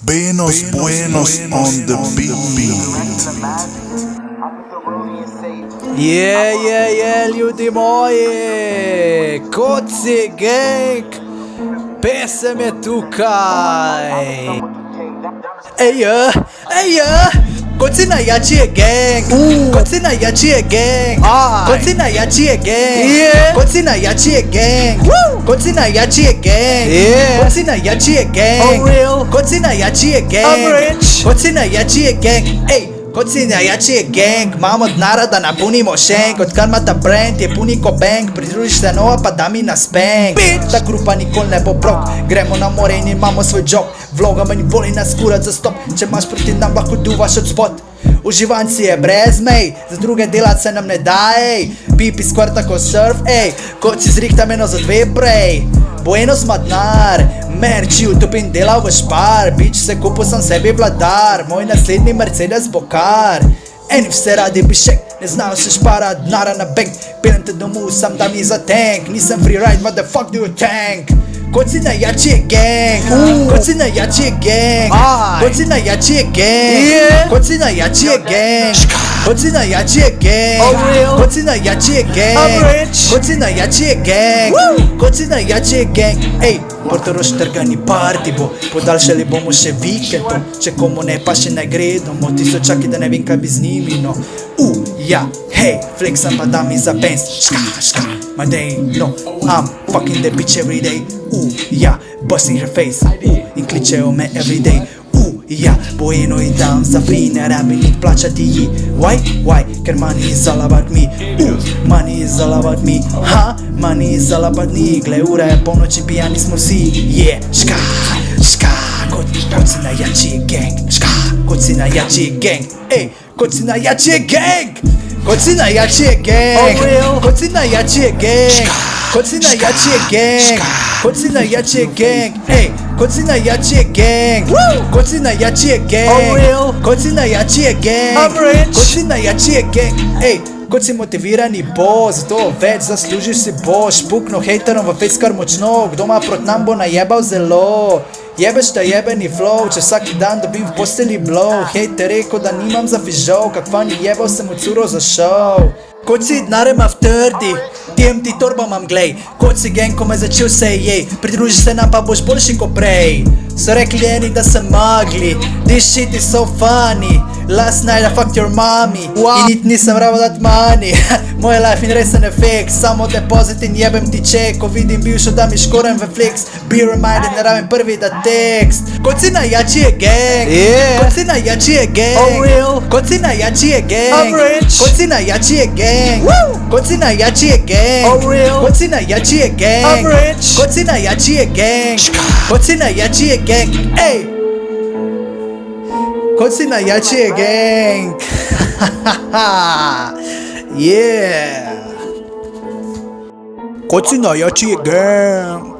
Buenos on the beat. Ljudi moji, Koci gang, pesem je tukaj. Koci najjači je gang, Koci najjači je gang, Koci najjači je gang, Koci najjači je gang, Koci najjači je gang, Koci najjači je gang, Koci najjači je gang, Koci najjači je gang, Koci najjači je gang, imamo denara da napunimo šenk. Odkar ima ta brand je puni ko bank, pridružiš se nova pa da mi na spank. Ta grupa nikoli ne bo brok, gremo na more in imamo svoj job. Vloga manj voli nas kurat za stop, če imaš proti nam lahko duvaš od spot. Uživanci je brez mej, za druge delat se nam ne da, Pipi skvrta ko surf, Koci zrihta meno za dve prej. Buenos ima denar, merči utopim delal v špar. Bič se kupil sam sebi vladar, moj naslednji Mercedes bo kar. Eni vse radi bi šek, ne znajo se špara denara na bank. Pelem te domov sam da mi za tank, nisem freeride, what the fuck do you tank? Koci najjači je gang, Koci najjači je gang, Koci najjači je gang, Koci najjači je gang, Koci najjači je gang, Koci najjači je gang, Koci najjači je gang, Koci najjači je gang. Portorož trgani party bo, podaljšali bomo še vikendom. Če komu ne pa še naj gre domov, tisočaki da ne vem kaj bi z njimi, no. Flexam pa da mi za pens, ška, my day, no, I'm fucking the bitch every day. Busting her face, in kličejo me every day. Bueno i dam za free, ne rabim ni plačati ji. Why? Ker money is all about me. Money is all about me. Money is all about me. Gle, ura je polnoč in pijani smo vsi. Ška, Koci najjači je gang. Ška, Koci najjači je gang. Koci najjači je gang. Koci najjači je gang. Koci najjači je gang. Koci najjači je gang. Koci najjači je gang. Koci najjači je gang, Koci najjači je gang, Koci najjači je gang, Koci najjači je gang. Koci motivirani bo, zato več zaslužiš si boš. Pukno hejterom v face kar močno, kdo ima proti nam bo najebal zelo. Jebeš ta jebeni flow, če vsak dan dobim v posteli blow. Hejte rekel da nimam za fižol, kak fani jebal sem v curo za show. Koci denare ima v trdi, TMT torba imam glej. Koci gang, ko me začel se jej, pridruži se nam pa boš boljši ko prej. So rekli eni da sem magli, this shit is so funny. Last night I fucked your mommy, in nit nisem rabo dat money. Moj life in resen je fake, samo deposit in jebem ti ček. Ko vidim bivšo da mi škorem v flex, be reminded ne rabim prvi da tekst. Koci najjači je gang, Koci najjači je gang, Koci najjači je gang, Koci najjači je gang, Koci najjači je gang, Koci najjači je gang, Koci najjači je gang, Koci najjači je gang, Koci najjači je gang. Koci najjači je gang.